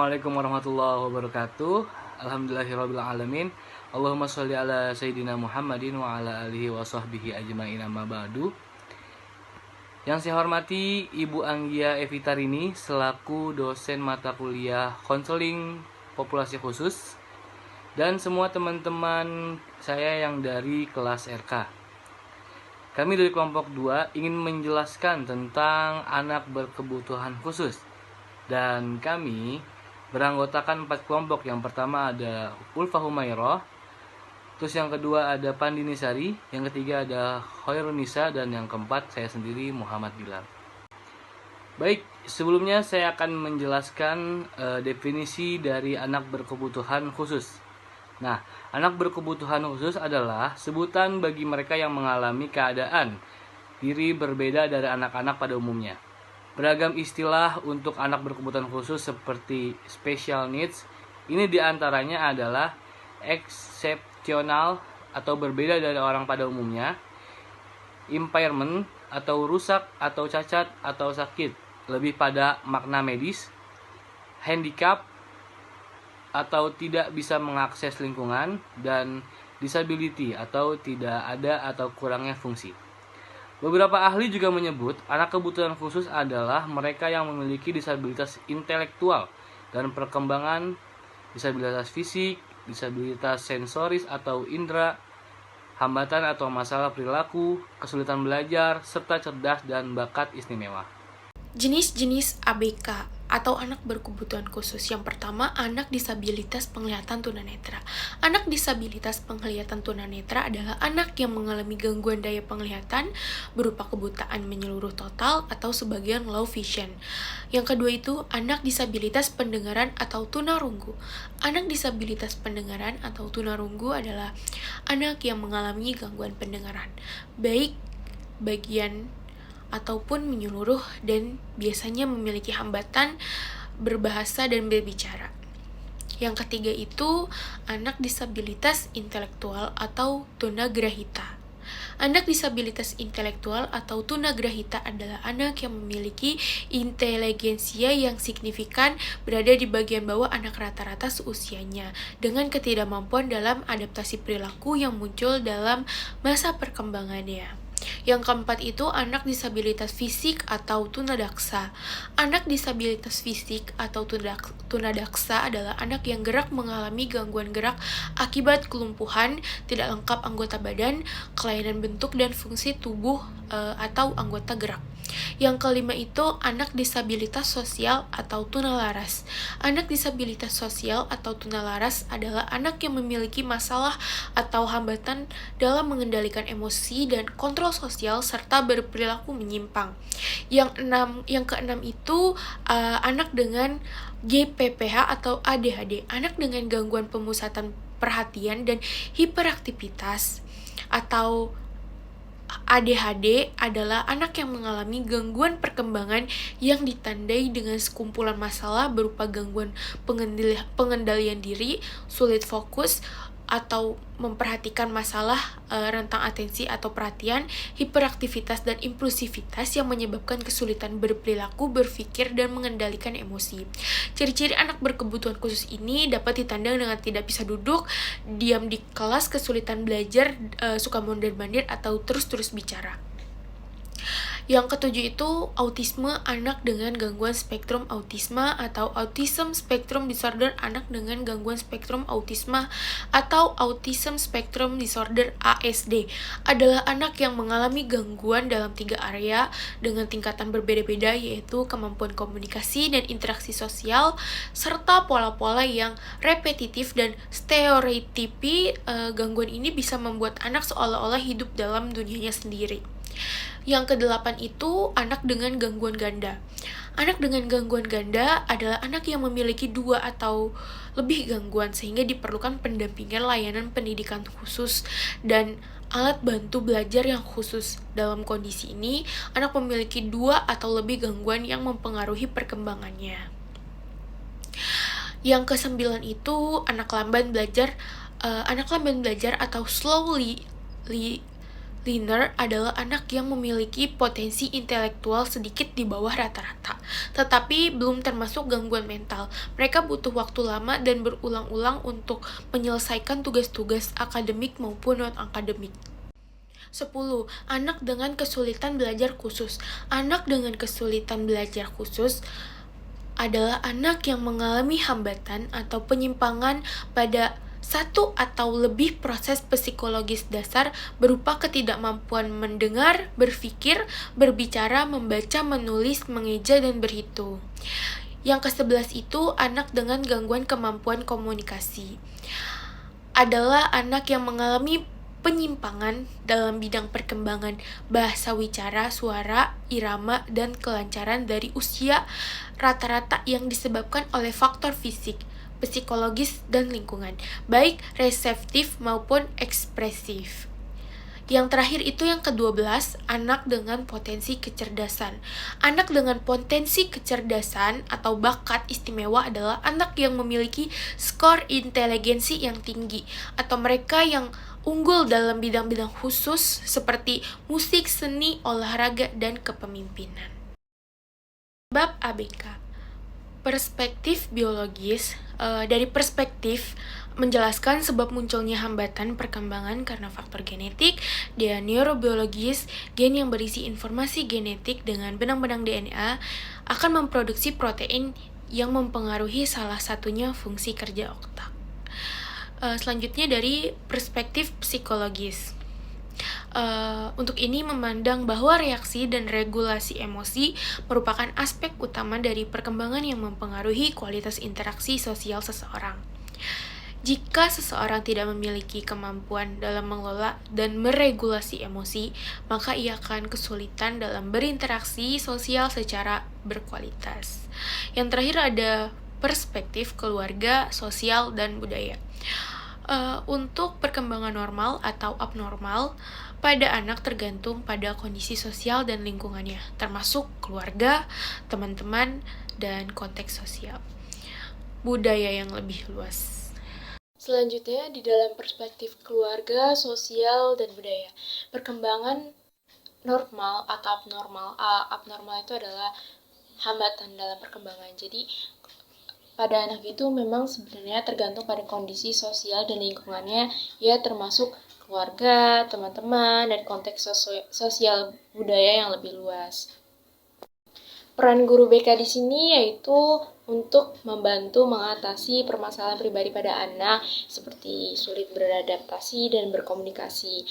Assalamualaikum warahmatullahi wabarakatuh. Alhamdulillahirabbil alamin. Allahumma sholli ala sayyidina Muhammadin wa ala alihi wa sahbihi ajmain, amma ba'du. Yang saya hormati Ibu Anggia Evitarini selaku dosen mata kuliah konseling populasi khusus dan semua teman-teman saya yang dari kelas RK. Kami dari kelompok 2 ingin menjelaskan tentang anak berkebutuhan khusus. Dan kami beranggotakan 4 kelompok. Yang pertama ada Ulfa Humairah, terus yang kedua ada Pandini Sari, yang ketiga ada Khairunisa, dan yang keempat saya sendiri Muhammad Bilal. Baik, sebelumnya saya akan menjelaskan definisi dari anak berkebutuhan khusus. Nah, anak berkebutuhan khusus adalah sebutan bagi mereka yang mengalami keadaan diri berbeda dari anak-anak pada umumnya. Beragam istilah untuk anak berkebutuhan khusus seperti special needs. Ini diantaranya adalah eksepsional atau berbeda dari orang pada umumnya, impairment atau rusak atau cacat atau sakit, lebih pada makna medis, handicap atau tidak bisa mengakses lingkungan, dan disability atau tidak ada atau kurangnya fungsi. Beberapa ahli juga menyebut anak kebutuhan khusus adalah mereka yang memiliki disabilitas intelektual dan perkembangan, disabilitas fisik, disabilitas sensoris atau indera, hambatan atau masalah perilaku, kesulitan belajar, serta cerdas dan bakat istimewa. Jenis-jenis ABK atau anak berkebutuhan khusus. Yang pertama, anak disabilitas penglihatan tunanetra. Anak disabilitas penglihatan tunanetra adalah anak yang mengalami gangguan daya penglihatan berupa kebutaan menyeluruh total atau sebagian low vision. Yang kedua itu, anak disabilitas pendengaran atau tunarunggu. Anak disabilitas pendengaran atau tunarunggu adalah anak yang mengalami gangguan pendengaran, baik bagian ataupun menyeluruh, dan biasanya memiliki hambatan berbahasa dan berbicara. Yang ketiga itu anak disabilitas intelektual atau tunagrahita. Anak disabilitas intelektual atau tunagrahita adalah anak yang memiliki inteligensia yang signifikan, berada di bagian bawah anak rata-rata seusianya, dengan ketidakmampuan dalam adaptasi perilaku yang muncul dalam masa perkembangannya. Yang keempat itu anak disabilitas fisik atau tunadaksa. Anak disabilitas fisik atau tunadaksa adalah anak yang gerak mengalami gangguan gerak akibat kelumpuhan, tidak lengkap anggota badan, kelainan bentuk dan fungsi tubuh atau anggota gerak. Yang kelima itu anak disabilitas sosial atau tunalaras. Anak disabilitas sosial atau tunalaras adalah anak yang memiliki masalah atau hambatan dalam mengendalikan emosi dan kontrol sosial serta berperilaku menyimpang. Yang keenam itu anak dengan GPPH atau ADHD. Anak dengan gangguan pemusatan perhatian dan hiperaktivitas atau ADHD adalah anak yang mengalami gangguan perkembangan yang ditandai dengan sekumpulan masalah berupa gangguan pengendalian diri, sulit fokus atau memperhatikan masalah, rentang atensi atau perhatian, hiperaktivitas dan impulsivitas yang menyebabkan kesulitan berperilaku, berpikir, dan mengendalikan emosi. Ciri-ciri anak berkebutuhan khusus ini dapat ditandang dengan tidak bisa duduk, diam di kelas, kesulitan belajar, suka mondar-mandir, atau terus-terus bicara. Yang ketujuh itu autisme, anak dengan gangguan spektrum autisme atau autism spectrum disorder. Anak dengan gangguan spektrum autisme atau autism spectrum disorder ASD adalah anak yang mengalami gangguan dalam 3 area dengan tingkatan berbeda-beda, yaitu kemampuan komunikasi dan interaksi sosial serta pola-pola yang repetitif dan stereotipi. Gangguan ini bisa membuat anak seolah-olah hidup dalam dunianya sendiri. Yang kedelapan itu anak dengan gangguan ganda. Anak dengan gangguan ganda adalah anak yang memiliki 2 atau lebih gangguan sehingga diperlukan pendampingan layanan pendidikan khusus dan alat bantu belajar yang khusus. Dalam kondisi ini, anak memiliki 2 atau lebih gangguan yang mempengaruhi perkembangannya. Yang kesembilan itu anak lamban belajar atau slowly Learner adalah anak yang memiliki potensi intelektual sedikit di bawah rata-rata, tetapi belum termasuk gangguan mental. Mereka butuh waktu lama dan berulang-ulang untuk menyelesaikan tugas-tugas akademik maupun non-akademik. 10. Anak dengan kesulitan belajar khusus. Anak dengan kesulitan belajar khusus adalah anak yang mengalami hambatan atau penyimpangan pada satu atau lebih proses psikologis dasar berupa ketidakmampuan mendengar, berpikir, berbicara, membaca, menulis, mengeja, dan berhitung. Yang ke-11 itu anak dengan gangguan kemampuan komunikasi. Adalah anak yang mengalami penyimpangan dalam bidang perkembangan bahasa wicara, suara, irama, dan kelancaran dari usia rata-rata yang disebabkan oleh faktor fisik, psikologis, dan lingkungan, baik reseptif maupun ekspresif. Yang terakhir itu yang ke-12, anak dengan potensi kecerdasan. Anak dengan potensi kecerdasan atau bakat istimewa adalah anak yang memiliki skor inteligensi yang tinggi, atau mereka yang unggul dalam bidang-bidang khusus seperti musik, seni, olahraga, dan kepemimpinan. Bab ABK. Perspektif biologis, dari perspektif menjelaskan sebab munculnya hambatan perkembangan karena faktor genetik, dan neurobiologis, gen yang berisi informasi genetik dengan benang-benang DNA akan memproduksi protein yang mempengaruhi salah satunya fungsi kerja otak. Selanjutnya dari perspektif psikologis. Untuk ini memandang bahwa reaksi dan regulasi emosi merupakan aspek utama dari perkembangan yang mempengaruhi kualitas interaksi sosial seseorang. Jika seseorang tidak memiliki kemampuan dalam mengelola dan meregulasi emosi, maka ia akan kesulitan dalam berinteraksi sosial secara berkualitas. Yang terakhir ada perspektif keluarga, sosial, dan budaya. Untuk perkembangan normal atau abnormal pada anak tergantung pada kondisi sosial dan lingkungannya, termasuk keluarga, teman-teman, dan konteks sosial. Budaya yang lebih luas. Selanjutnya, di dalam perspektif keluarga, sosial, dan budaya, perkembangan normal atau abnormal. Abnormal itu adalah hambatan dalam perkembangan. Jadi, pada anak itu memang sebenarnya tergantung pada kondisi sosial dan lingkungannya, ya termasuk keluarga, teman-teman, dan konteks sosial budaya yang lebih luas. Peran guru BK di sini yaitu untuk membantu mengatasi permasalahan pribadi pada anak seperti sulit beradaptasi dan berkomunikasi.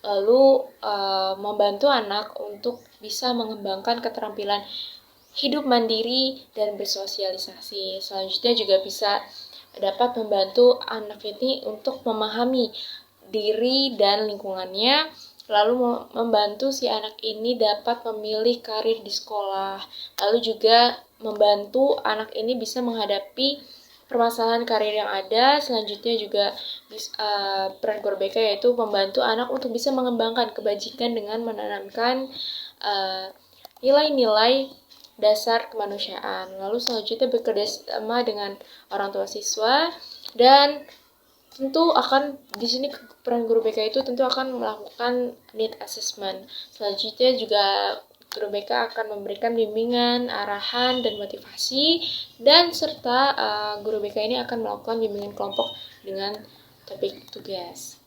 Lalu membantu anak untuk bisa mengembangkan keterampilan hidup mandiri dan bersosialisasi. Selanjutnya juga bisa dapat membantu anak ini untuk memahami diri dan lingkungannya, lalu membantu si anak ini dapat memilih karir di sekolah, lalu juga membantu anak ini bisa menghadapi permasalahan karir yang ada. Selanjutnya juga peran guru BK yaitu membantu anak untuk bisa mengembangkan kebajikan dengan menanamkan nilai-nilai dasar kemanusiaan. Lalu selanjutnya bekerja sama dengan orang tua siswa, dan tentu akan di sini peran guru BK itu tentu akan melakukan need assessment. Selanjutnya juga guru BK akan memberikan bimbingan, arahan, dan motivasi, dan serta guru BK ini akan melakukan bimbingan kelompok dengan topik tugas.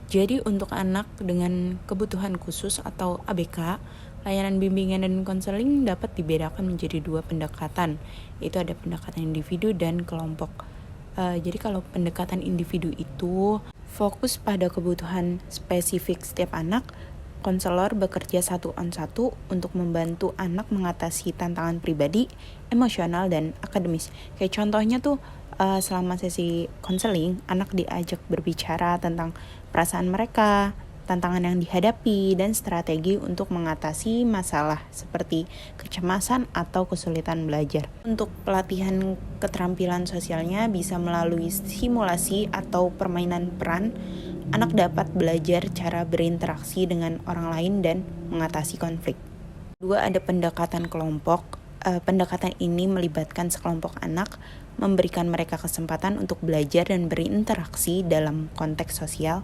Jadi untuk anak dengan kebutuhan khusus atau ABK, layanan bimbingan dan konseling dapat dibedakan menjadi dua pendekatan, yaitu ada pendekatan individu dan kelompok. Jadi kalau pendekatan individu itu fokus pada kebutuhan spesifik setiap anak, konselor bekerja satu on satu untuk membantu anak mengatasi tantangan pribadi, emosional, dan akademis. Kayak contohnya tuh selama sesi konseling, anak diajak berbicara tentang perasaan mereka, tantangan yang dihadapi, dan strategi untuk mengatasi masalah seperti kecemasan atau kesulitan belajar. Untuk pelatihan keterampilan sosialnya bisa melalui simulasi atau permainan peran. Anak dapat belajar cara berinteraksi dengan orang lain dan mengatasi konflik. Kedua, ada pendekatan kelompok. Pendekatan ini melibatkan sekelompok anak, memberikan mereka kesempatan untuk belajar dan berinteraksi dalam konteks sosial.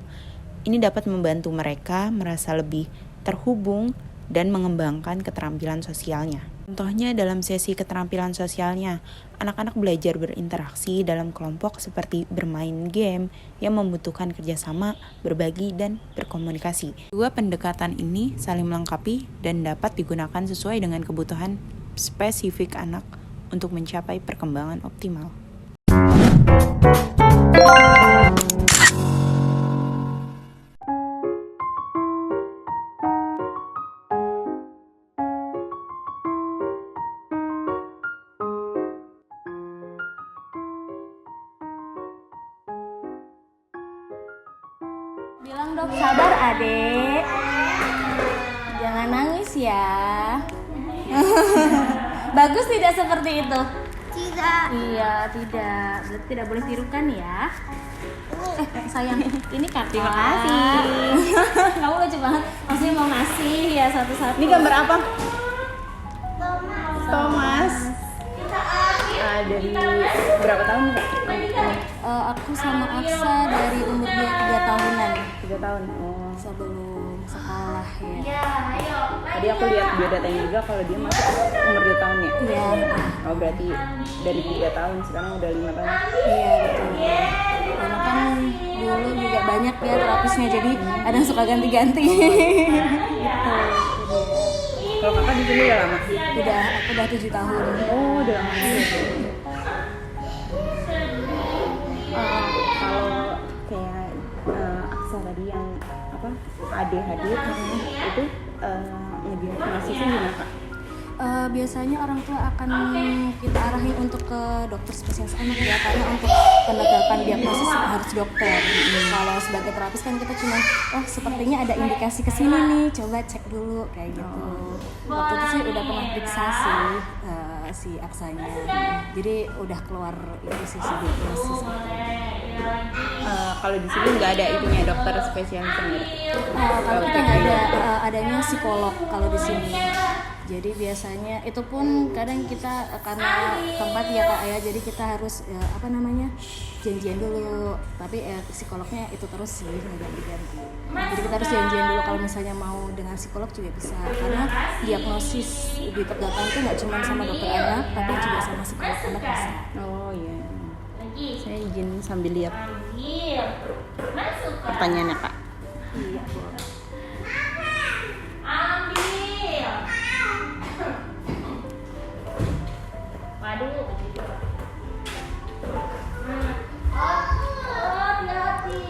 Ini dapat membantu mereka merasa lebih terhubung dan mengembangkan keterampilan sosialnya. Contohnya dalam sesi keterampilan sosialnya, anak-anak belajar berinteraksi dalam kelompok seperti bermain game yang membutuhkan kerjasama, berbagi, dan berkomunikasi. Dua pendekatan ini saling melengkapi dan dapat digunakan sesuai dengan kebutuhan spesifik anak untuk mencapai perkembangan optimal. Bilang dok, sabar adek, jangan nangis ya. Bagus tidak seperti itu? Tidak. Iya tidak, berarti tidak boleh tirukan ya. Sayang, ini kakak. Terima kasih. Kamu lucu banget, maksudnya mau ngasih ya satu-satu. Ini gambar apa? Thomas. Dari berapa tahun Kak? Aku sama Aksa dari umur dia 3 tahunan. 3 tahun. Oh. Sebelum sekolah ya. Tadi aku lihat biodatanya juga kalau dia masih umur 2 tahun ya? Iya. Oh berarti dari 3 tahun sekarang udah 5 tahun. Iya betul. Karena kan dulu juga banyak ya terapisnya, jadi ada yang suka ganti-ganti. Gitu. Kalau kakak di sini udah lama? Aku udah 7 tahun. Oh udah lama. Kalau kayak Aksa tadi yang apa ADHD itu ngediagnosisnya gimana Kak? Biasanya orang tua akan kita arahin untuk ke dokter spesialis anak ya, karena untuk penegakan diagnosis harus dokter. Kalau sebagai terapis kan kita cuma sepertinya ada indikasi kesini nih, coba cek dulu kayak gitu. Waktu itu sih udah pernah periksa sih si Aksanya, jadi udah keluar itu sih si diagnosis. Kalau di sini nggak ada itunya dokter spesialis sendiri. Kalau kita nggak ada, adanya psikolog kalau di sini. Jadi biasanya itu pun kadang kita karena tempat ya Kak ya, jadi kita harus janjian dulu. Tapi psikolognya itu terus sih nggak ganti-ganti. Jadi kita harus janjian dulu kalau misalnya mau dengan psikolog juga bisa. Karena diagnosis ditegakkan itu nggak cuma sama dokter anak, tapi juga sama psikolog anak bisa. Oh iya. Saya izin sambil lihat pertanyaannya Kak. Iya boleh.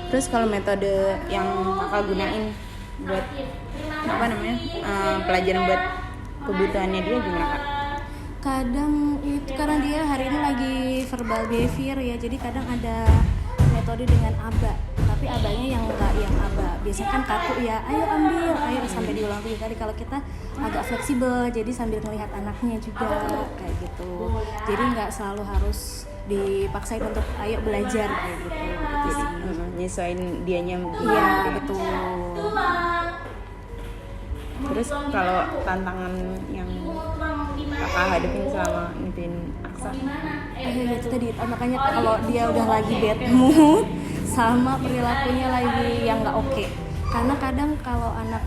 Terus kalau metode yang kakak gunain buat pelajaran buat kebutuhannya dia gimana Kak? Kadang itu karena dia hari ini lagi verbal behavior ya, jadi kadang ada metode dengan aba, tapi abanya yang enggak yang aba. Biasanya kan kaku ya, ayo ambil, ayo sampai diulang 3 kali. Kalau kita agak fleksibel, jadi sambil melihat anaknya juga kayak gitu. Jadi nggak selalu harus dipaksain untuk ayo belajar kayak gitu. Jadi nyesuaiin dianya. Iya betul. Terus kalau tantangan yang kakak hadapin selama ngituin Aksa? Itu tadi, makanya kalau dia udah lagi bad mood sama perilakunya lagi yang nggak oke. Karena kadang kalau anak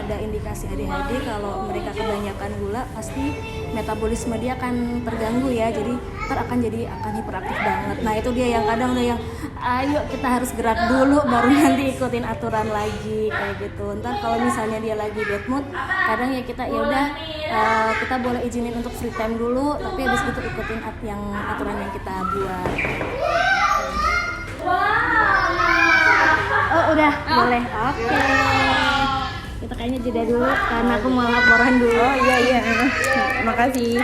ada indikasi ADHD, kalau mereka kebanyakan gula pasti metabolisme dia akan terganggu ya, jadi akan hiperaktif banget. Nah itu dia yang kadang udah yang ayo kita harus gerak dulu baru nanti ikutin aturan lagi kayak gitu. Ntar kalau misalnya dia lagi bad mood, kadang ya kita kita boleh izinin untuk free time dulu, tapi habis itu ikutin aturan yang kita buat. Oh udah boleh, oke. Kita kayaknya jeda dulu karena aku mau laporan dulu. Oh iya, makasih.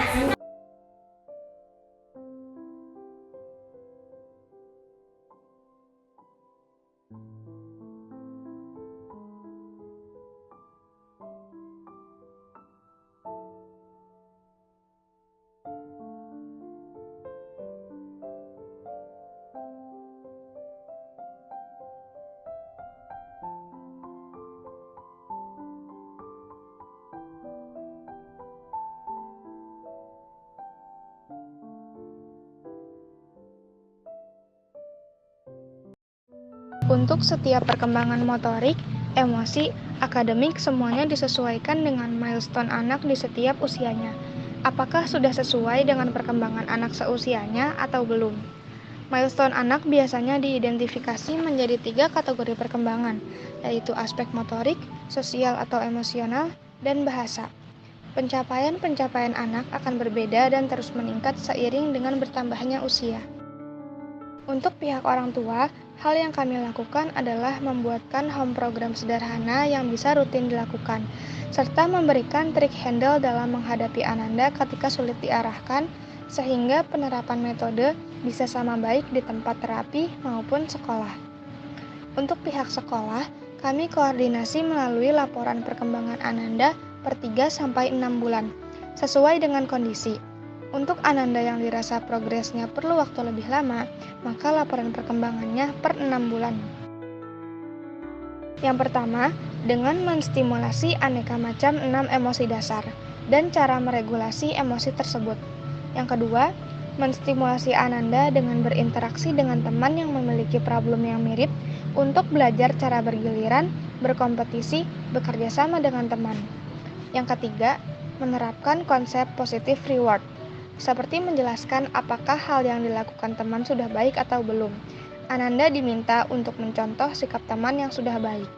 Untuk setiap perkembangan motorik, emosi, akademik semuanya disesuaikan dengan milestone anak di setiap usianya. Apakah sudah sesuai dengan perkembangan anak seusianya atau belum? Milestone anak biasanya diidentifikasi menjadi 3 kategori perkembangan, yaitu aspek motorik, sosial atau emosional, dan bahasa. Pencapaian-pencapaian anak akan berbeda dan terus meningkat seiring dengan bertambahnya usia. Untuk pihak orang tua, hal yang kami lakukan adalah membuatkan home program sederhana yang bisa rutin dilakukan, serta memberikan trik handle dalam menghadapi Ananda ketika sulit diarahkan, sehingga penerapan metode bisa sama baik di tempat terapi maupun sekolah. Untuk pihak sekolah, kami koordinasi melalui laporan perkembangan Ananda per 3-6 bulan, sesuai dengan kondisi. Untuk Ananda yang dirasa progresnya perlu waktu lebih lama, maka laporan perkembangannya per 6 bulan. Yang pertama, dengan menstimulasi aneka macam 6 emosi dasar dan cara meregulasi emosi tersebut. Yang kedua, menstimulasi Ananda dengan berinteraksi dengan teman yang memiliki problem yang mirip untuk belajar cara bergiliran, berkompetisi, bekerja sama dengan teman. Yang ketiga, menerapkan konsep positive reward, seperti menjelaskan apakah hal yang dilakukan teman sudah baik atau belum. Ananda diminta untuk mencontoh sikap teman yang sudah baik.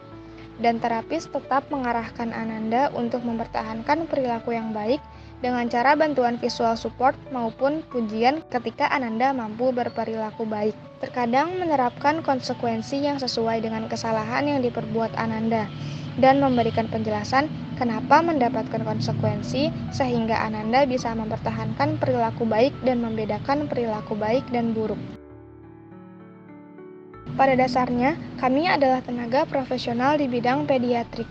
Dan terapis tetap mengarahkan Ananda untuk mempertahankan perilaku yang baik dengan cara bantuan visual support maupun pujian ketika Ananda mampu berperilaku baik. Terkadang menerapkan konsekuensi yang sesuai dengan kesalahan yang diperbuat Ananda dan memberikan penjelasan kenapa mendapatkan konsekuensi sehingga Ananda bisa mempertahankan perilaku baik dan membedakan perilaku baik dan buruk. Pada dasarnya, kami adalah tenaga profesional di bidang pediatrik.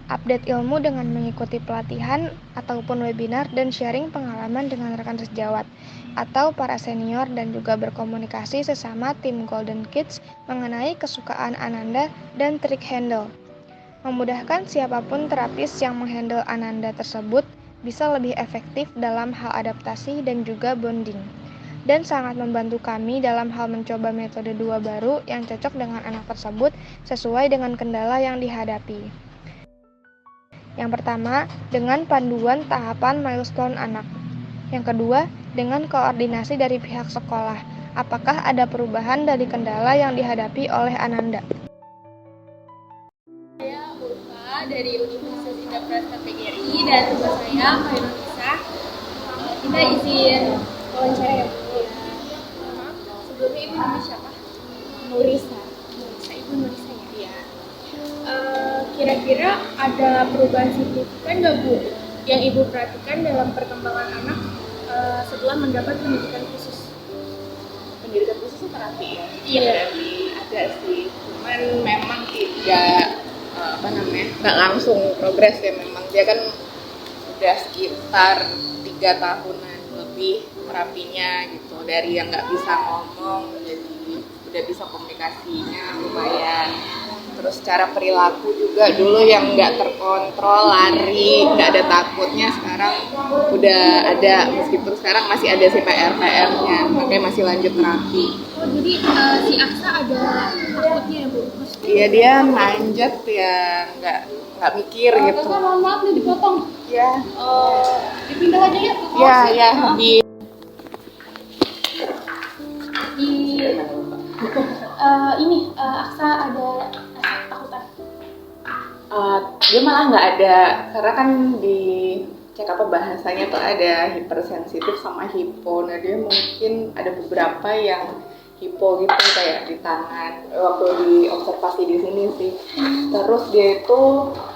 Update ilmu dengan mengikuti pelatihan ataupun webinar dan sharing pengalaman dengan rekan sejawat atau para senior dan juga berkomunikasi sesama tim Golden Kids mengenai kesukaan Ananda dan trik handle. Memudahkan siapapun terapis yang menghandle Ananda tersebut bisa lebih efektif dalam hal adaptasi dan juga bonding. Dan sangat membantu kami dalam hal mencoba metode 2 baru yang cocok dengan anak tersebut sesuai dengan kendala yang dihadapi. Yang pertama, dengan panduan tahapan milestone anak. Yang kedua, dengan koordinasi dari pihak sekolah. Apakah ada perubahan dari kendala yang dihadapi oleh Ananda? Dari Universitas Indah Prasta PGRI dan tugas saya Mbak Nisa. Kita izin wawancara ya Bu. Sebelumnya Ibu namanya siapa? Nurisa. Ibu Nurisa ya. Iya. Kira-kira ada perubahan signifikan nggak Bu yang Ibu perhatikan dalam perkembangan anak setelah mendapat pendidikan khusus? Pendidikan khusus terapi ya? Iya. Ada sih, cuman memang tidak nggak langsung progres ya. Memang dia kan udah sekitar 3 tahunan lebih terapinya gitu, dari yang nggak bisa ngomong jadi udah bisa komunikasinya lumayan. Terus cara perilaku juga dulu yang nggak terkontrol, lari, nggak ada takutnya, sekarang udah ada, meskipun sekarang masih ada sih PR-nya, makanya masih lanjut terapi. Oh, jadi si Aksa ada takutnya ya Bu? Iya, dia manjat ya, nggak mikir gitu. Kakak mohon maaf nih dipotong. Ya. Dipindah aja ya. Ya di Aksa ada takutan. Dia malah nggak ada, karena kan di cek apa bahasanya tuh ada hipersensitif sama hipo. Nah dia mungkin ada beberapa yang hipo gitu, kayak di tangan waktu di observasi di sini sih. Terus dia itu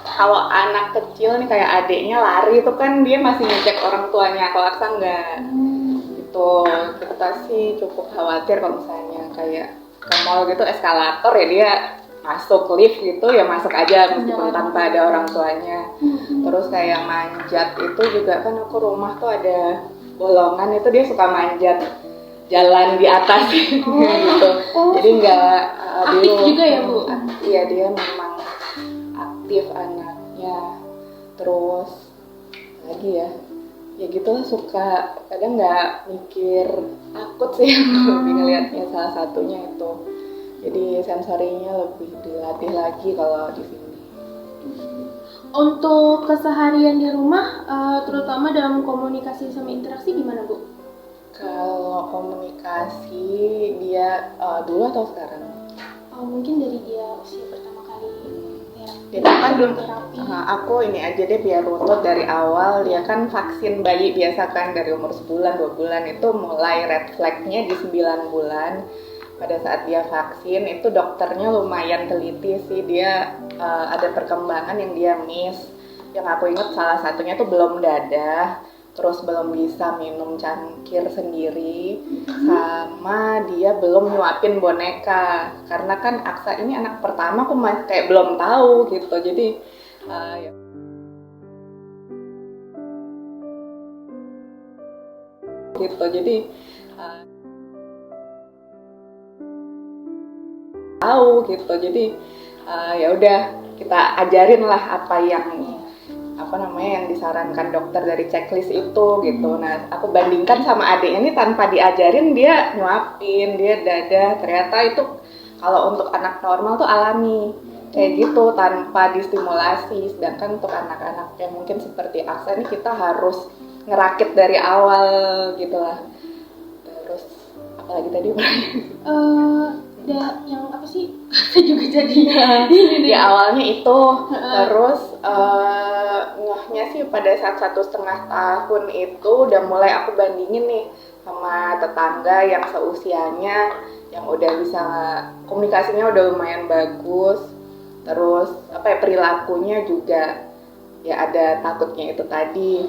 kalau anak kecil nih kayak adiknya lari itu kan dia masih ngecek orang tuanya, kalau Aksa enggak. Gitu. Kita sih cukup khawatir kalau misalnya kayak ke mall gitu eskalator ya dia masuk lift gitu ya masuk aja meskipun tanpa ada orang tuanya. Terus kayak manjat itu juga kan aku rumah tuh ada bolongan, itu dia suka manjat jalan di atas gitu. Jadi nggak aktif dulu. juga ya Bu? Iya, dia memang aktif anaknya. Terus lagi ya gitu lah, suka kadang nggak mikir takut sih. Ngelihatnya salah satunya itu Jadi sensorinya lebih dilatih lagi kalau di sini. Untuk keseharian di rumah, terutama dalam komunikasi sama interaksi gimana Bu? Kalau komunikasi dia dulu atau sekarang? Mungkin dari dia usia pertama kali Dia kan dulu terapi. aku ini aja deh biar runut dari awal. Dia kan vaksin bayi biasa kan dari umur sebulan 2 bulan itu mulai red flagnya di 9 bulan. Pada saat dia vaksin itu dokternya lumayan teliti sih, dia ada perkembangan yang dia miss. Yang aku ingat salah satunya tuh belum dadah, terus belum bisa minum cangkir sendiri, sama dia belum nyuapin boneka. Karena kan Aksa ini anak pertama, aku masih kayak belum tahu gitu. Jadi ya. Gitu. Jadi tahu gitu. Jadi ya udah kita ajarin lah apa yang yang disarankan dokter dari checklist itu gitu. Nah, aku bandingkan sama adiknya ini tanpa diajarin dia nyuapin, dia dadah. Ternyata itu kalau untuk anak normal tuh alami kayak gitu tanpa distimulasi. Sedangkan untuk anak-anak yang mungkin seperti Aksa ini kita harus ngerakit dari awal gitu lah. Terus apalagi tadi yang apa sih? Saya juga jadi di awalnya itu terus ngehnya sih pada saat 1,5 tahun itu udah mulai aku bandingin nih sama tetangga yang seusianya yang udah bisa komunikasinya udah lumayan bagus, terus perilakunya juga ya ada takutnya itu tadi.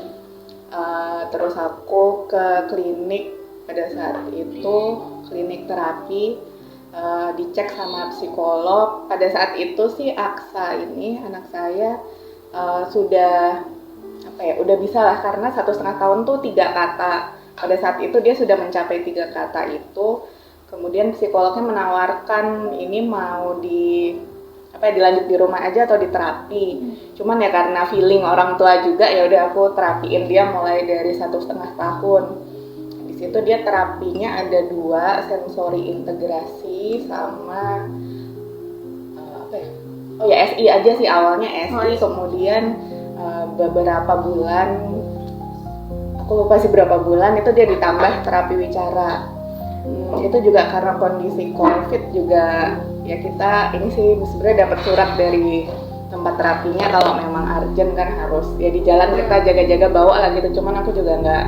Terus aku ke klinik pada saat itu, klinik terapi, dicek sama psikolog. Pada saat itu sih Aksa ini anak saya sudah udah bisa lah, karena 1,5 tahun tuh 3 kata. Pada saat itu dia sudah mencapai 3 kata itu. Kemudian psikolognya menawarkan ini mau dilanjut di rumah aja atau di terapi. Cuman ya karena feeling orang tua juga ya udah aku terapiin dia mulai dari 1,5 tahun. Di situ dia terapinya ada 2, sensori integrasi sama SI aja sih awalnya SI. Kemudian beberapa bulan, aku lupa sih berapa bulan, itu dia ditambah terapi wicara. Itu juga karena kondisi COVID juga ya, kita ini sih sebenarnya dapat surat dari tempat terapinya kalau memang urgent kan harus ya di jalan kita jaga-jaga bawa lah gitu. Cuman aku juga nggak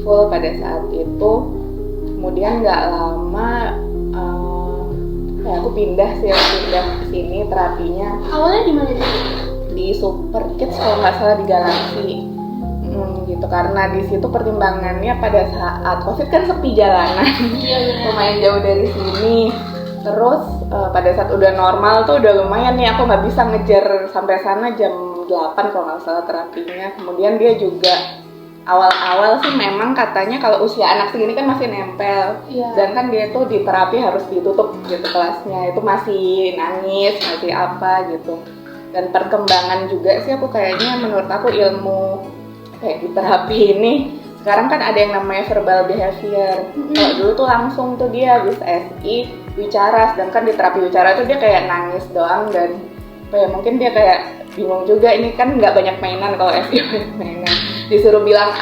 full pada saat itu. Kemudian nggak lama aku pindah ke sini terapinya. Awalnya di mana? Di Super Kids kalau nggak salah, di Galaxy. Gitu, karena di situ pertimbangannya pada saat COVID kan sepi jalanan, lumayan jauh dari sini. Terus pada saat udah normal tuh udah lumayan nih, aku nggak bisa ngejar sampai sana jam 8 kalau nggak salah terapinya. Kemudian dia juga awal-awal sih memang katanya kalau usia anak segini kan masih nempel, dan kan dia tuh di terapi harus ditutup gitu kelasnya, itu masih nangis, masih apa gitu. Dan perkembangan juga sih aku kayaknya, menurut aku ilmu kayak di terapi ini sekarang kan ada yang namanya verbal behavior. Kalau dulu tuh langsung tuh dia habis SI bicara, sedangkan di terapi bicara tuh dia kayak nangis doang, dan mungkin dia kayak bingung juga, ini kan nggak banyak mainan, kalau SI banyak mainan, disuruh bilang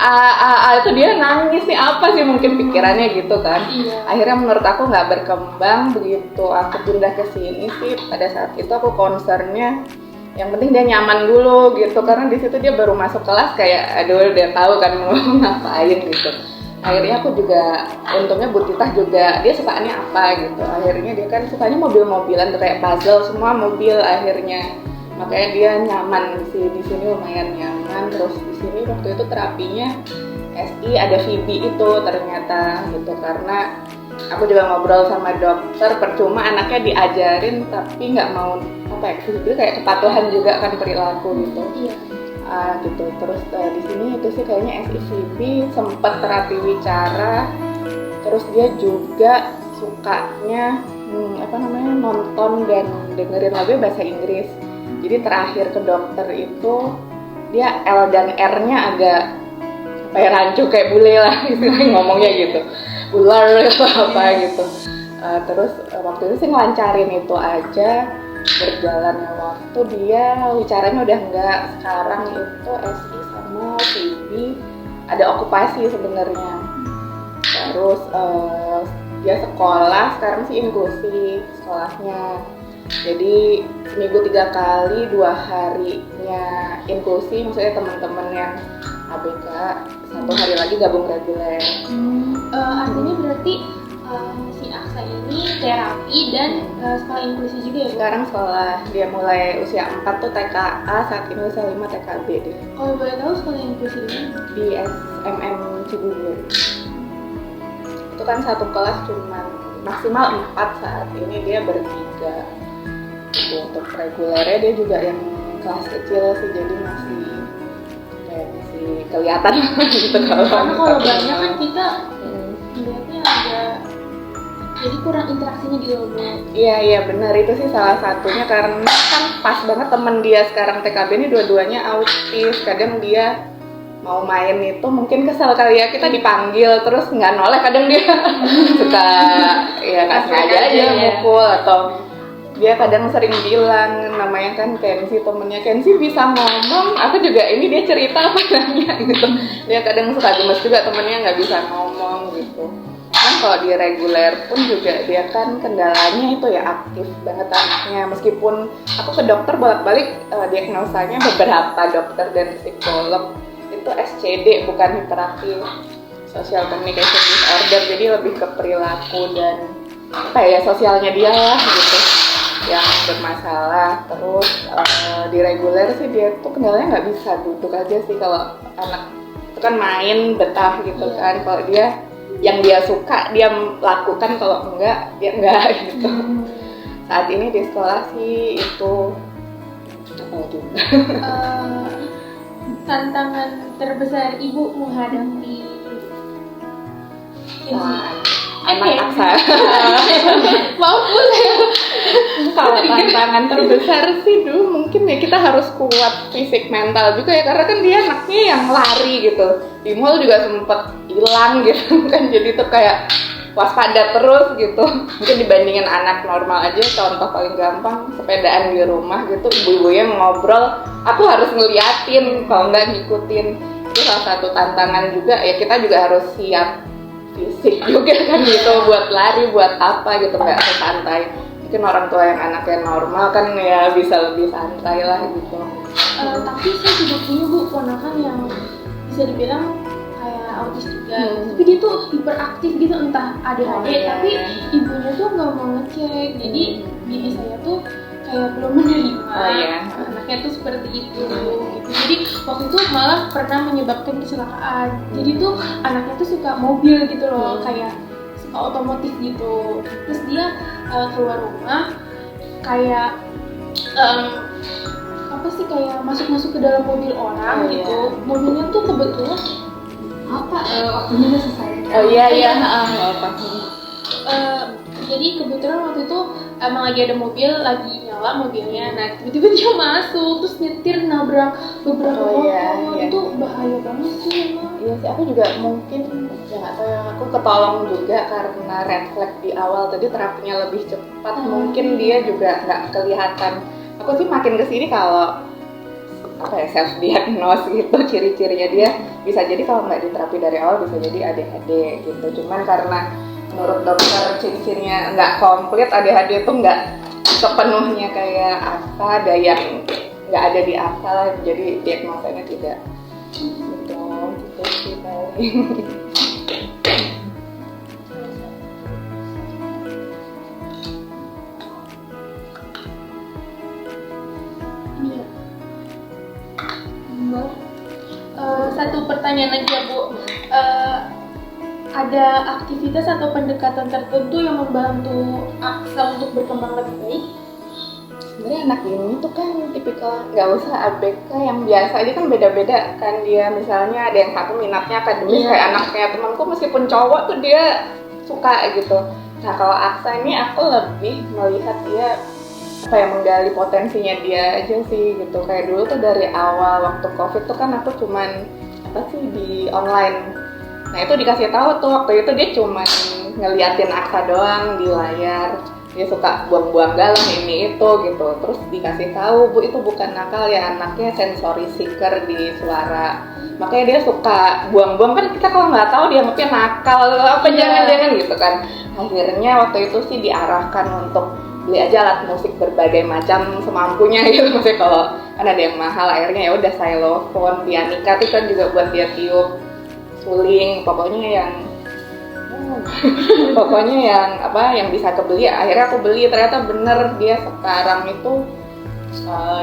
itu dia nangis nih, apa sih mungkin pikirannya gitu kan. Akhirnya menurut aku nggak berkembang. Begitu aku pindah ke sini sih, pada saat itu aku concernnya yang penting dia nyaman dulu gitu, karena di situ dia baru masuk kelas kayak aduh udah tahu kan mau ngapain gitu. Akhirnya aku juga untungnya Bu Titah juga dia sukanya apa gitu. Akhirnya dia kan sukanya mobil-mobilan kayak puzzle, semua mobil akhirnya. Makanya dia nyaman di sini lumayan nyaman. Terus di sini waktu itu terapinya SI ada VB itu ternyata gitu, karena aku juga ngobrol sama dokter, percuma anaknya diajarin tapi nggak mau kayak kepatuhan juga kan perilaku gitu. Gitu. Terus di sini itu sih kayaknya SIVB, sempat terapi wicara. Terus dia juga sukanya nonton dan dengerin lagu bahasa Inggris. Jadi terakhir ke dokter itu dia L dan R-nya agak rancu kayak bule lah gitu, ngomongnya gitu, bular atau apa gitu. Waktu itu sih ngelancarin itu aja, berjalannya waktu dia bicaranya udah enggak. Sekarang itu SI sama PB ada okupasi sebenarnya. Terus dia sekolah sekarang sih inklusi sekolahnya. Jadi seminggu 3 kali, 2 harinya inklusi, maksudnya teman-teman yang ABK, 1 hari lagi gabung reguler. Artinya berarti si Aksa ini terapi dan sekolah inklusi juga ya Bu? Sekarang sekolah, dia mulai usia 4 tuh TKA, saat ini usia 5 TKB deh. Kalau boleh tahu sekolah inklusi di mana? Di SMM Cibubur. Itu kan satu kelas cuma maksimal 4, saat ini dia bertiga. Untuk regulernya dia juga yang kelas kecil sih, jadi masih kelihatan gitu karena kalau banyak kan kita melihatnya agak jadi kurang interaksinya gitu loh Bu. Iya benar, itu sih salah satunya karena kan pas banget temen dia sekarang TKB ini dua-duanya autis. Kadang dia mau main itu mungkin kesel kali ya, kita dipanggil terus nggak noleh, kadang dia suka ya nggak sengaja aja mukul, atau dia kadang sering bilang, namanya kan Kenzi, temennya Kenzi bisa ngomong, aku juga ini dia cerita apa namanya gitu. Dia kadang suka gemes juga temennya nggak bisa ngomong gitu. Kan kalau di reguler pun juga dia kan kendalanya itu ya aktif banget anaknya. Meskipun aku ke dokter bolak-balik, diagnosanya beberapa dokter dan psikolog itu SCD, bukan hiperaktif, social communication disorder, jadi lebih ke perilaku dan apa ya, sosialnya dia lah gitu yang bermasalah. Terus di reguler sih dia tuh kendalanya nggak bisa duduk aja sih. Kalau anak itu kan main betah gitu kan, kalau dia yang dia suka dia lakukan, kalau enggak dia enggak gitu. Saat ini di sekolah sih itu apa juga tantangan terbesar Ibu menghadapi anak Aksa. Maaf Bu, Kalau tantangan terbesar sih dulu mungkin ya kita harus kuat fisik mental juga ya, karena kan dia anaknya yang lari gitu. Di mall juga sempet hilang gitu kan, jadi tuh kayak waspada terus gitu. Mungkin dibandingin anak normal aja, contoh paling gampang sepedaan di rumah gitu, ibu-ibunya ngobrol, aku harus ngeliatin, kalau nggak ngikutin. Itu salah satu tantangan juga ya, kita juga harus siap fisik juga kan gitu, buat lari, buat apa gitu, nggak santai. Mungkin orang tua yang anaknya normal kan ya bisa lebih santai lah gitu. Tapi saya juga punya Bu ponakan yang bisa dibilang kayak autis juga, tapi dia tuh hiperaktif gitu, entah ADHD, tapi ibunya tuh nggak mau ngecek, jadi bibi saya tuh kayak belum menerima anaknya tuh seperti itu gitu. Jadi waktu itu malah pernah menyebabkan kecelakaan. Jadi tuh anaknya tuh suka mobil gitu loh, kayak suka otomotif gitu. Terus dia keluar rumah kayak apa sih, kayak masuk ke dalam mobil orang gitu. Mobilnya tuh kebetulan waktunya udah selesai. Jadi kebetulan waktu itu emang lagi ada mobil, lagi nyala mobilnya. Nah tiba-tiba dia masuk, terus nyetir nabrak beberapa motor. Itu bahaya banget sih emang. Iya sih, aku juga mungkin ya nggak tahu ya, aku ketolong juga karena refleks di awal tadi terapinya lebih cepat. Mungkin dia juga nggak kelihatan. Aku sih makin kesini kalau self diagnose gitu, ciri-cirinya dia bisa jadi kalau nggak diterapi dari awal bisa jadi ADHD gitu. Cuman karena menurut dokter ciri-cirinya nggak komplit, ADHD itu nggak sepenuhnya kayak apa, ada yang nggak ada di akal lah, jadi diagnosanya tidak betul gitu sih paling. Satu pertanyaan lagi ya Bu, ada aktivitas atau pendekatan tertentu yang membantu Aksa untuk berkembang lebih baik? Sebenarnya anak ini tuh kan tipikal nggak usah ABK, yang biasa aja kan beda-beda kan dia. Misalnya ada yang satu minatnya akademis kayak anaknya temanku, meskipun cowok tuh dia suka gitu. Nah kalau Aksa ini aku lebih melihat dia apa ya, menggali potensinya dia aja sih gitu. Kayak dulu tuh dari awal waktu COVID tuh kan aku cuman apa sih di online. Nah itu dikasih tahu tuh waktu itu dia cuman ngeliatin Aksa doang di layar. Dia suka buang-buang galang ini itu gitu. Terus dikasih tahu, Bu itu bukan nakal ya, anaknya sensory seeker di suara. Makanya dia suka buang-buang, kan kita kalau nggak tahu dia ngepin nakal apa jangan-jangan gitu kan. Akhirnya waktu itu sih diarahkan untuk beli aja alat musik berbagai macam semampunya gitu. Maksudnya kalau kan ada yang mahal, akhirnya ya udah xylophone, pianika itu kan juga buat dia tiup, suling, pokoknya yang yang bisa kebeli. Akhirnya aku beli, ternyata bener dia sekarang itu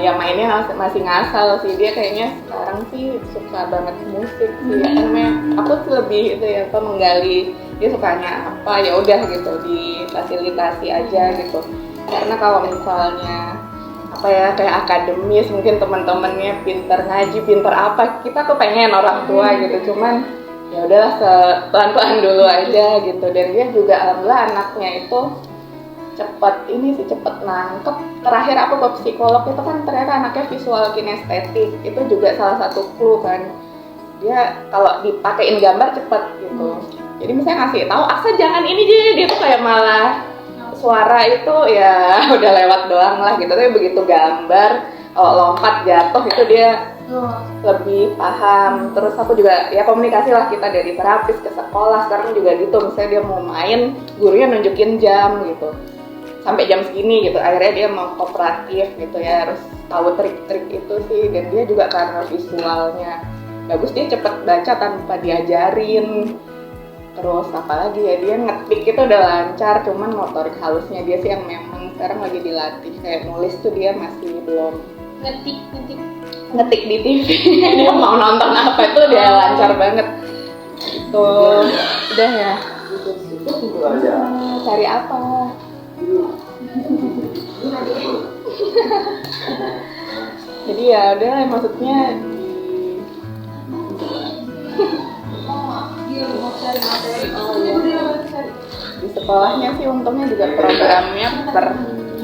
yang mainnya masih ngasal sih. Dia kayaknya sekarang sih suka banget musik sih. Karena aku sih lebih itu ya menggali dia sukanya apa, ya udah gitu difasilitasi aja gitu. Karena kalau misalnya kayak akademis, mungkin teman-temannya pinter ngaji, pinter apa, kita tuh pengen orang tua gitu. Cuman ya udahlah pelan-pelan dulu aja gitu. Dan dia juga alhamdulillah anaknya itu cepet nangkep. Terakhir aku ke psikolog itu kan ternyata anaknya visual kinestetik, itu juga salah satu clue kan. Dia kalau dipakein gambar cepet gitu. Jadi misalnya ngasih tahu Aksa jangan ini, dia tuh kayak malah suara itu ya udah lewat doang lah gitu. Tapi begitu gambar lompat jatuh itu dia lebih paham. Terus aku juga ya komunikasi lah, kita dari terapis ke sekolah sekarang juga gitu. Misalnya dia mau main, gurunya nunjukin jam gitu, sampai jam segini gitu. Akhirnya dia mau kooperatif gitu ya, harus tahu trik-trik itu sih. Dan dia juga karena visualnya bagus, dia cepet baca tanpa diajarin. Terus apalagi ya, dia ngetik itu udah lancar, cuman motorik halusnya dia sih yang memang sekarang lagi dilatih. Kayak nulis tuh dia masih belum ngetik di TV. Dia mau nonton apa itu dia lancar banget gitu. Udah ya, cari apa? Jadi ya udah, maksudnya di sekolahnya sih untungnya juga programnya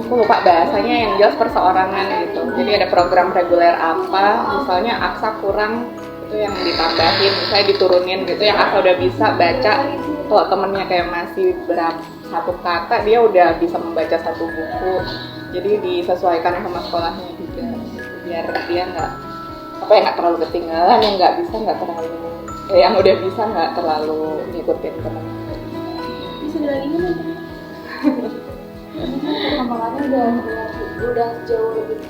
aku lupa bahasanya, yang jelas perseorangan gitu. Jadi ada program reguler apa, misalnya Aksa kurang itu yang ditambahin, misalnya diturunin gitu. Yang Aksa udah bisa baca, kalau temennya kayak masih satu kata, dia udah bisa membaca satu buku. Jadi disesuaikan sama sekolahnya juga, biar dia nggak terlalu ketinggalan. Yang nggak bisa nggak terlalu, yang udah bisa nggak terlalu ngikutin temennya. Bisa lagi nggak? Perkembangannya udah jauh lebih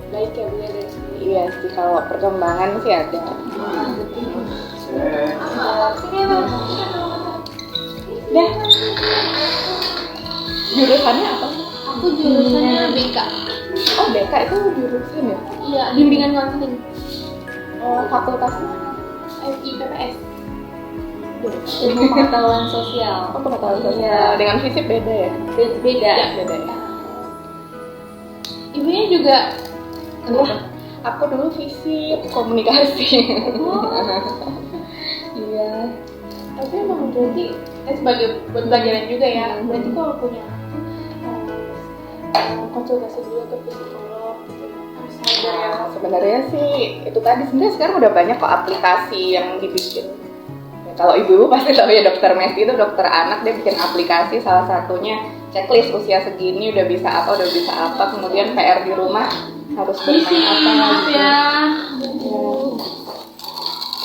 baik ya Bu ya dari sini. Iya sih, kalau perkembangan sih ada. Dah. Jurusannya apa? Aku jurusannya BK. Oh, BK itu jurusan ya? Iya, bimbingan konseling. Oh, fakultasnya FIPPS. Ilmu pengetahuan sosial. Oh, pengetahuan sosial. Dengan fisip beda ya? Beda ya. Ibunya juga aku dulu fisip komunikasi. Iya. Tapi emang berarti sebagai buat pelajaran juga ya. Berarti kalau punya konsultasi dulu ke psikolog gitu. Harus sadar ya. Sebenarnya sih itu tadi, sebenarnya sekarang udah banyak kok aplikasi yang dibikin. Kalau ibu pasti tahu ya, dokter Mesty itu dokter anak, dia bikin aplikasi, salah satunya checklist usia segini udah bisa apa, kemudian PR di rumah harus bermain apa gitu.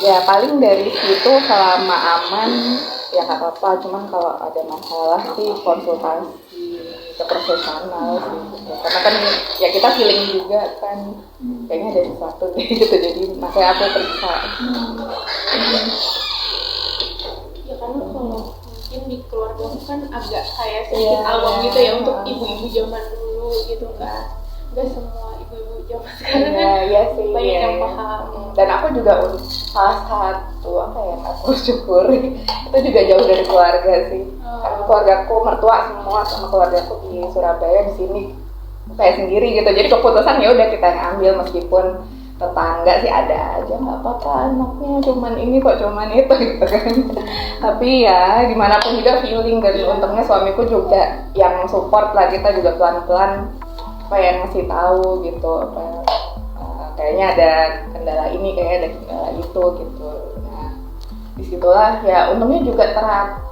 Ya paling dari situ selama aman ya nggak apa-apa, cuman kalau ada masalah sih konsultasi ke profesional sih gitu. Karena kan ya kita feeling juga kan kayaknya ada sesuatu deh gitu, jadi makanya aku periksa. Ya karena kalau mungkin di keluarga kan agak kayak sedikit awam gitu ya untuk ibu-ibu zaman dulu gitu kan. Gak semua ibu-ibu zaman sekarang kan banyak yang paham. Dan aku juga salah satu yang aku syukuri itu juga jauh dari keluarga sih. Karena keluargaku mertua semua sama keluargaku di Surabaya, di sini kayak sendiri gitu. Jadi keputusan ya udah kita yang ambil, meskipun tetangga sih ada aja nggak apa-apa anaknya cuman ini kok cuman itu gitu kan. Tapi ya gimana pun juga feeling, dan untungnya suamiku juga yang support lah, kita juga pelan-pelan yang ngasih tahu gitu kayaknya ada kendala ini, kayaknya ada kendala itu gitu. Nah disitulah ya untungnya juga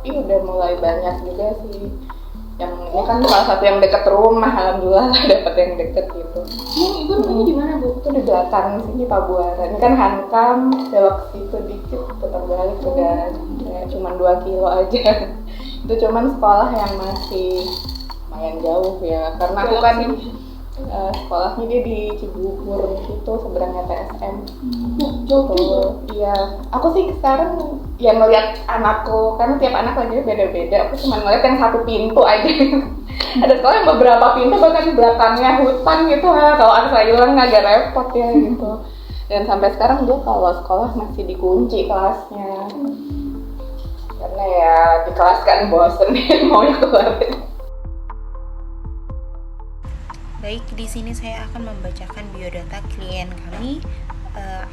tapi udah mulai banyak juga sih. Yang ini kan salah satu yang deket rumah, alhamdulillah dapet yang deket gitu. Ibu rumahnya di mana, Bu? Itu di belakang sini Pabuaran. Ini kan hankam, belok situ dikit, putar balik udah ya, cuma 2 kilo aja. Itu cuman sekolah yang masih lumayan jauh ya, karena aku kan sekolahnya dia di Cibubur gitu, seberangnya TSM. Jauh. Iya, aku sih sekarang yang ngeliat anakku, karena tiap anak lagi beda-beda. Aku cuma ngeliat yang satu pintu aja. Ada sekolah yang beberapa pintu, bahkan di belakangnya hutan gitu. Kalau anak saya hilang agak repot ya gitu. Dan sampai sekarang dia kalau sekolah masih dikunci kelasnya. Karena ya di kelas kan bosen mau keluar. Baik, di sini saya akan membacakan biodata klien kami,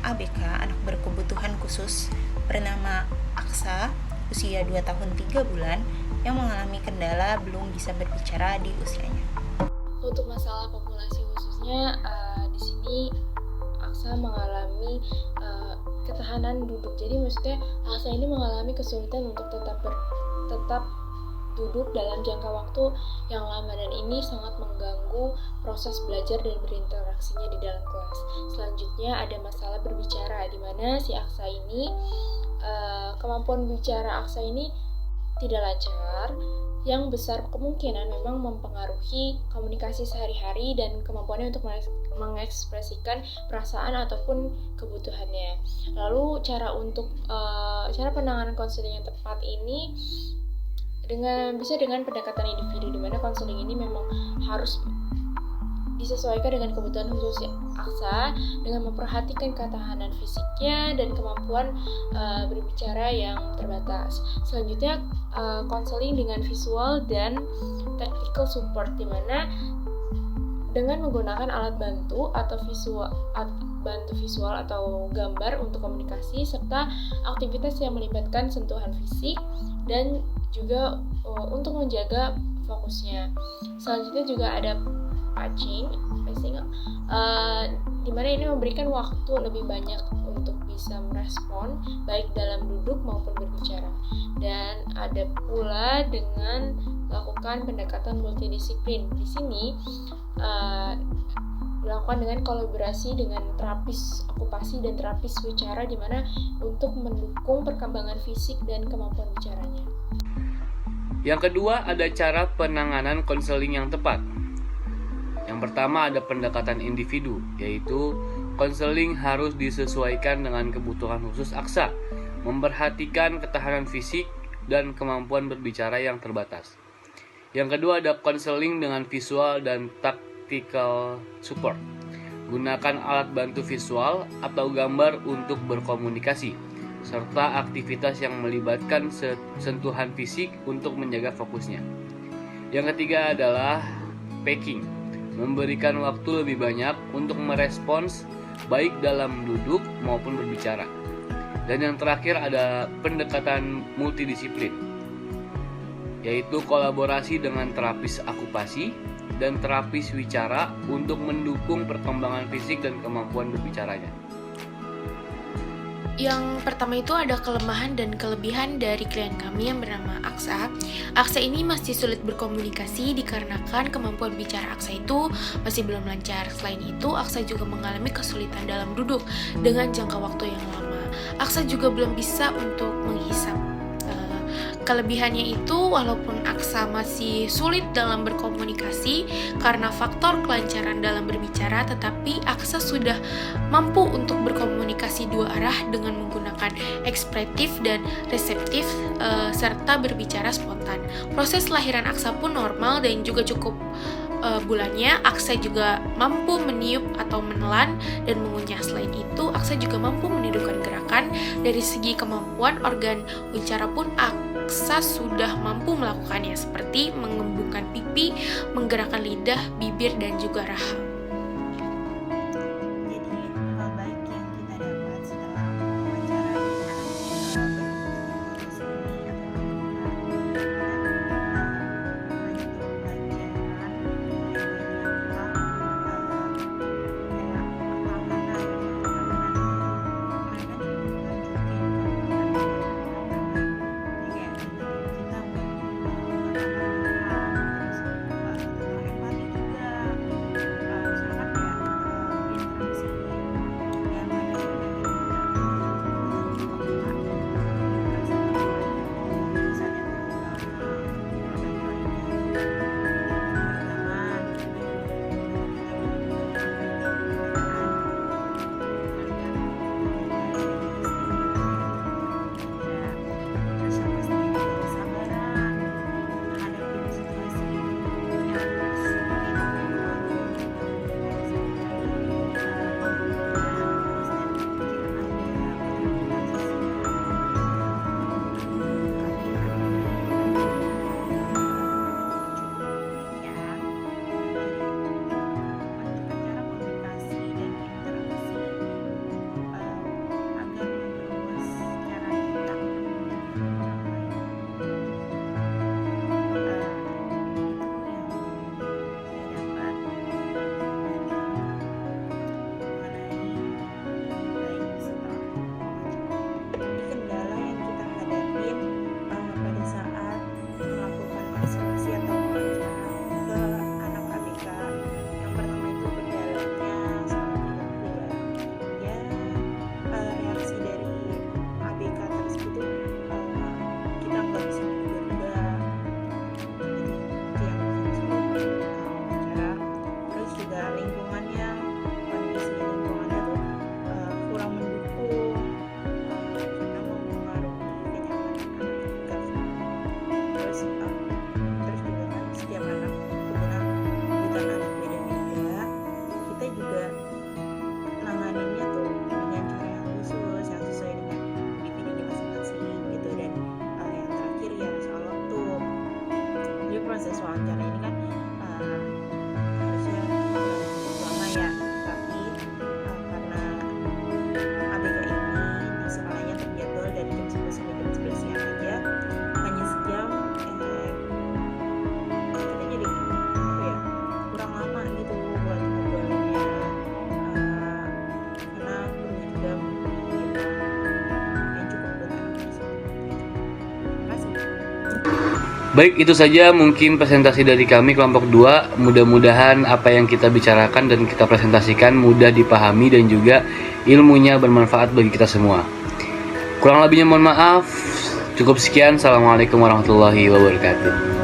ABK, anak berkebutuhan khusus, bernama Aksa, usia 2 tahun 3 bulan, yang mengalami kendala belum bisa berbicara di usianya. Untuk masalah populasi khususnya, di sini Aksa mengalami ketahanan duduk. Jadi maksudnya Aksa ini mengalami kesulitan untuk tetap duduk dalam jangka waktu yang lama, dan ini sangat mengganggu proses belajar dan berinteraksinya di dalam kelas. Selanjutnya ada masalah berbicara, di mana si Aksa ini kemampuan bicara Aksa ini tidak lancar, yang besar kemungkinan memang mempengaruhi komunikasi sehari-hari dan kemampuannya untuk mengekspresikan perasaan ataupun kebutuhannya. Lalu cara penanganan konseling yang tepat ini bisa dengan pendekatan individu, di mana konseling ini memang harus disesuaikan dengan kebutuhan khusus Aksa dengan memperhatikan ketahanan fisiknya dan kemampuan berbicara yang terbatas. Selanjutnya konseling dengan visual dan technical support, di mana dengan menggunakan alat bantu atau visual atau gambar untuk komunikasi, serta aktivitas yang melibatkan sentuhan fisik dan juga untuk menjaga fokusnya. Selanjutnya juga ada pacing, di mana ini memberikan waktu lebih banyak untuk bisa merespon baik dalam duduk maupun berbicara. Dan ada pula dengan melakukan pendekatan multidisiplin. Di sini dilakukan dengan kolaborasi dengan terapis okupasi dan terapis bicara, di mana untuk mendukung perkembangan fisik dan kemampuan bicaranya. Yang kedua, ada cara penanganan konseling yang tepat. Yang pertama ada pendekatan individu, yaitu konseling harus disesuaikan dengan kebutuhan khusus Aksa, memperhatikan ketahanan fisik dan kemampuan berbicara yang terbatas. Yang kedua ada konseling dengan visual dan tactical support. Gunakan alat bantu visual atau gambar untuk berkomunikasi, serta aktivitas yang melibatkan sentuhan fisik untuk menjaga fokusnya. Yang ketiga adalah pacing, memberikan waktu lebih banyak untuk merespons baik dalam duduk maupun berbicara. Dan yang terakhir ada pendekatan multidisiplin, yaitu kolaborasi dengan terapis okupasi dan terapis wicara untuk mendukung perkembangan fisik dan kemampuan berbicaranya. Yang pertama itu ada kelemahan dan kelebihan dari klien kami yang bernama Aksa. Aksa ini masih sulit berkomunikasi dikarenakan kemampuan bicara Aksa itu masih belum lancar. Selain itu, Aksa juga mengalami kesulitan dalam duduk dengan jangka waktu yang lama. Aksa juga belum bisa untuk menghisap. Kelebihannya itu, walaupun Aksa masih sulit dalam berkomunikasi karena faktor kelancaran dalam berbicara, tetapi Aksa sudah mampu untuk berkomunikasi dua arah dengan menggunakan ekspresif dan reseptif serta berbicara spontan. Proses lahiran Aksa pun normal dan juga cukup bulannya. Aksa juga mampu meniup atau menelan dan mengunyah. Selain itu, Aksa juga mampu menirukan gerakan. Dari segi kemampuan organ wicara pun Aksa sudah mampu melakukannya, seperti mengembungkan pipi, menggerakkan lidah, bibir, dan juga rahang. Jadi hal baik yang kita dapat setelah wawancara Baik, itu saja mungkin presentasi dari kami kelompok 2. Mudah-mudahan apa yang kita bicarakan dan kita presentasikan mudah dipahami dan juga ilmunya bermanfaat bagi kita semua. Kurang lebihnya mohon maaf. Cukup sekian. Assalamualaikum warahmatullahi wabarakatuh.